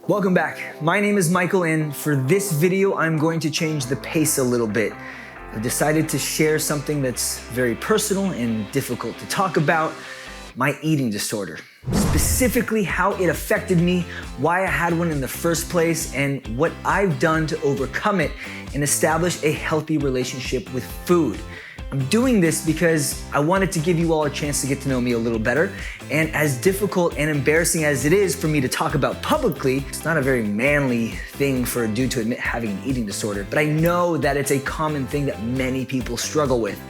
Welcome back. My name is Michael, and for this video, I'm going to change the pace a little bit. I've decided to share something that's very personal and difficult to talk about, my eating disorder. Specifically how it affected me, why I had one in the first place, and what I've done to overcome it and establish a healthy relationship with food. I'm doing this because I wanted to give you all a chance to get to know me a little better. And as difficult and embarrassing as it is for me to talk about publicly, it's not a very manly thing for a dude to admit having an eating disorder, but I know that it's a common thing that many people struggle with.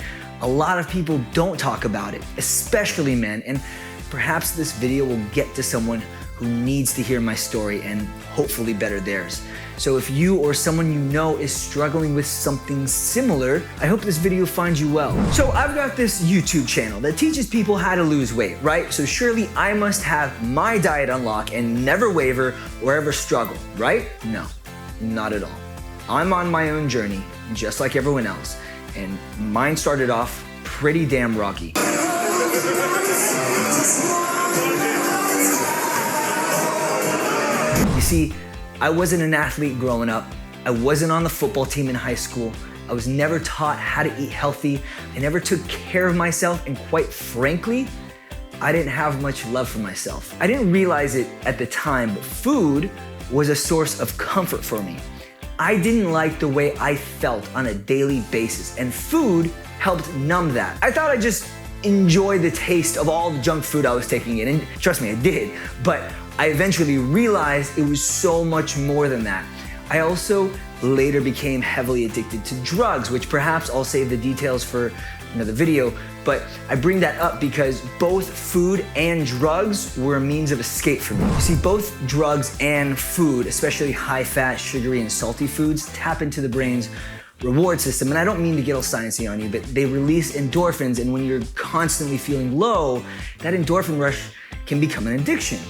A lot of people don't talk about it, especially men, and perhaps this video will get to someone who needs to hear my story and hopefully better theirs. So if you or someone you know is struggling with something similar, I hope this video finds you well. So I've got this YouTube channel that teaches people how to lose weight, right? So surely I must have my diet on lock and never waver or ever struggle, right? No, not at all. I'm on my own journey, just like everyone else, and mine started off pretty damn rocky. You see, I wasn't an athlete growing up. I wasn't on the football team in high school. I was never taught how to eat healthy. I never took care of myself, and quite frankly, I didn't have much love for myself. I didn't realize it at the time, but food was a source of comfort for me. I didn't like the way I felt on a daily basis, and food helped numb that. I thought I'd just enjoy the taste of all the junk food I was taking in, and trust me, I did, but I eventually realized it was so much more than that. I also later became heavily addicted to drugs, which perhaps I'll save the details for another video, but I bring that up because both food and drugs were a means of escape for me. You see, both drugs and food, especially high-fat, sugary, and salty foods, tap into the brain's reward system. And I don't mean to get all sciencey on you, but they release endorphins, and when you're constantly feeling low, that endorphin rush can become an addiction.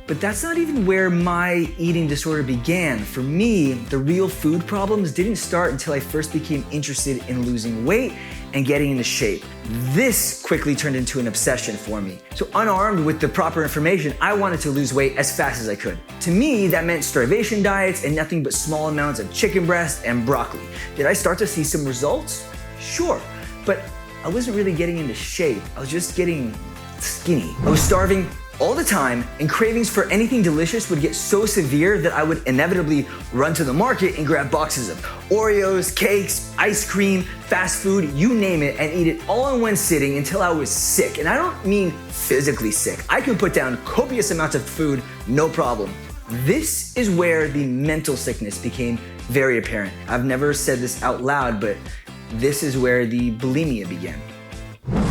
But that's not even where my eating disorder began. For me, the real food problems didn't start until I first became interested in losing weight and getting into shape. This quickly turned into an obsession for me. So unarmed with the proper information, I wanted to lose weight as fast as I could. To me, that meant starvation diets and nothing but small amounts of chicken breast and broccoli. Did I start to see some results? Sure, but I wasn't really getting into shape. I was just getting skinny. I was starving all the time, and cravings for anything delicious would get so severe that I would inevitably run to the market and grab boxes of Oreos, cakes, ice cream, fast food, you name it, and eat it all in one sitting until I was sick. And I don't mean physically sick. I could put down copious amounts of food, no problem. This is where the mental sickness became very apparent. I've never said this out loud, but this is where the bulimia began.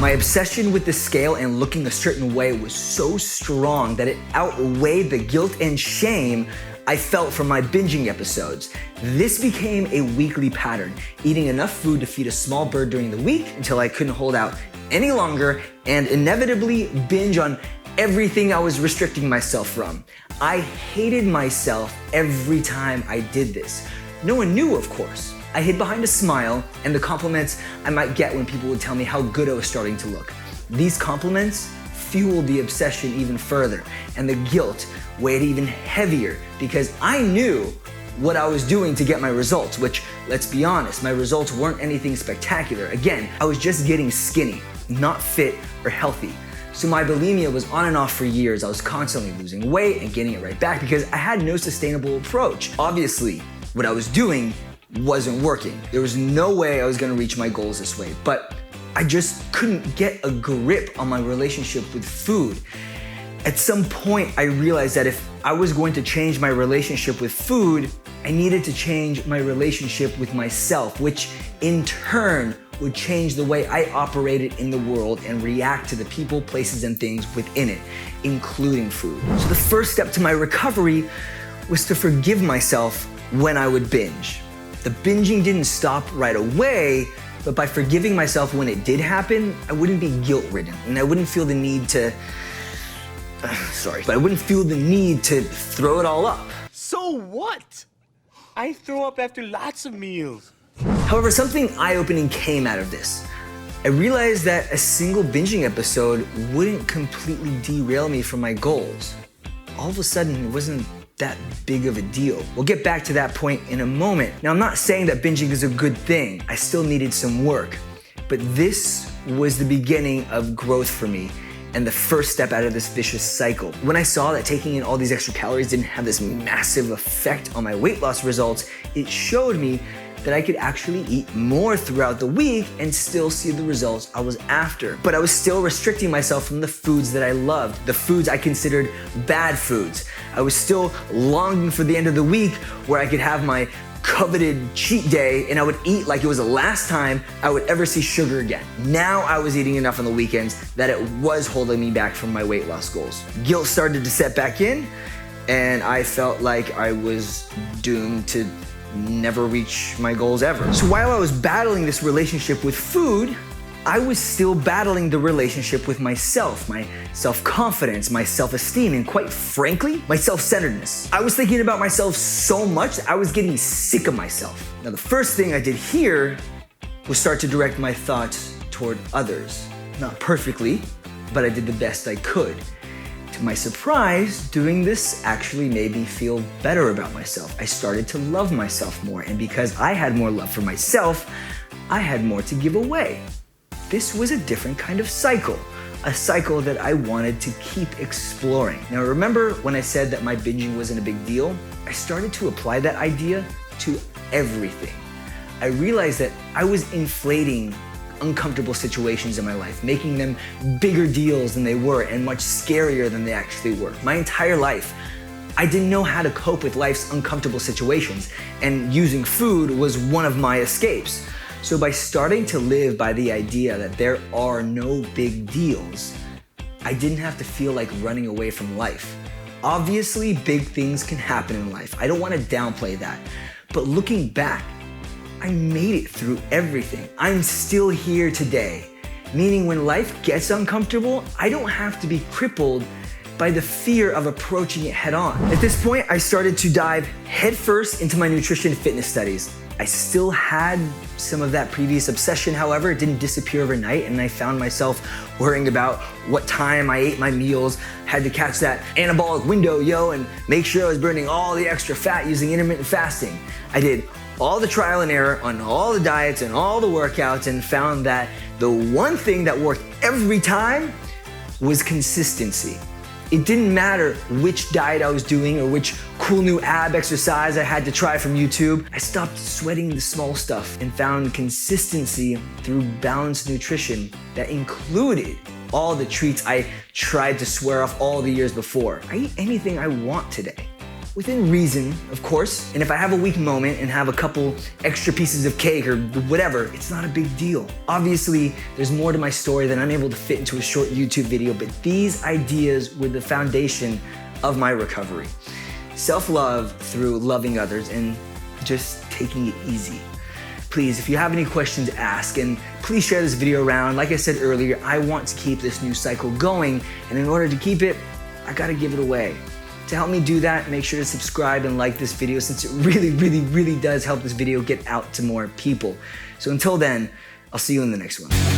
My obsession with the scale and looking a certain way was so strong that it outweighed the guilt and shame I felt from my binging episodes. This became a weekly pattern, eating enough food to feed a small bird during the week until I couldn't hold out any longer and inevitably binge on everything I was restricting myself from. I hated myself every time I did this. No one knew, of course. I hid behind a smile and the compliments I might get when people would tell me how good I was starting to look. These compliments fueled the obsession even further, and the guilt weighed even heavier because I knew what I was doing to get my results, which, let's be honest, my results weren't anything spectacular. Again, I was just getting skinny, not fit or healthy. So my bulimia was on and off for years. I was constantly losing weight and getting it right back because I had no sustainable approach. Obviously, what I was doing wasn't working. There was no way I was gonna reach my goals this way, but I just couldn't get a grip on my relationship with food. At some point, I realized that if I was going to change my relationship with food, I needed to change my relationship with myself, which in turn would change the way I operated in the world and react to the people, places, and things within it, including food. So the first step to my recovery was to forgive myself when I would binge. The binging didn't stop right away, but by forgiving myself when it did happen, I wouldn't be guilt-ridden, and I wouldn't feel the need to, throw it all up. So what? I throw up after lots of meals. However, something eye-opening came out of this. I realized that a single binging episode wouldn't completely derail me from my goals. All of a sudden, it wasn't that big of a deal. We'll get back to that point in a moment. Now, I'm not saying that binging is a good thing. I still needed some work. But this was the beginning of growth for me and the first step out of this vicious cycle. When I saw that taking in all these extra calories didn't have this massive effect on my weight loss results, it showed me that I could actually eat more throughout the week and still see the results I was after. But I was still restricting myself from the foods that I loved, the foods I considered bad foods. I was still longing for the end of the week where I could have my coveted cheat day and I would eat like it was the last time I would ever see sugar again. Now I was eating enough on the weekends that it was holding me back from my weight loss goals. Guilt started to set back in and I felt like I was doomed to never reach my goals ever. So while I was battling this relationship with food, I was still battling the relationship with myself, my self-confidence, my self-esteem, and quite frankly, my self-centeredness. I was thinking about myself so much that I was getting sick of myself. Now, the first thing I did here was start to direct my thoughts toward others. Not perfectly, but I did the best I could. To my surprise, doing this actually made me feel better about myself. I started to love myself more, and because I had more love for myself, I had more to give away. This was a different kind of cycle, a cycle that I wanted to keep exploring. Now, remember when I said that my binging wasn't a big deal? I started to apply that idea to everything. I realized that I was inflating uncomfortable situations in my life, making them bigger deals than they were and much scarier than they actually were. My entire life, I didn't know how to cope with life's uncomfortable situations, and using food was one of my escapes. So by starting to live by the idea that there are no big deals, I didn't have to feel like running away from life. Obviously, big things can happen in life. I don't want to downplay that. But looking back, I made it through everything. I'm still here today, meaning when life gets uncomfortable, I don't have to be crippled by the fear of approaching it head on. At this point, I started to dive headfirst into my nutrition fitness studies. I still had some of that previous obsession, however, it didn't disappear overnight, and I found myself worrying about what time I ate my meals, had to catch that anabolic window, and make sure I was burning all the extra fat using intermittent fasting. I did all the trial and error on all the diets and all the workouts and found that the one thing that worked every time was consistency. It didn't matter which diet I was doing or which cool new ab exercise I had to try from YouTube. I stopped sweating the small stuff and found consistency through balanced nutrition that included all the treats I tried to swear off all the years before. I eat anything I want today. Within reason, of course, and if I have a weak moment and have a couple extra pieces of cake or whatever, it's not a big deal. Obviously, there's more to my story than I'm able to fit into a short YouTube video, but these ideas were the foundation of my recovery. Self-love through loving others and just taking it easy. Please, if you have any questions, ask, and please share this video around. Like I said earlier, I want to keep this new cycle going, and in order to keep it, I gotta give it away. To help me do that, make sure to subscribe and like this video since it really does help this video get out to more people. So until then, I'll see you in the next one.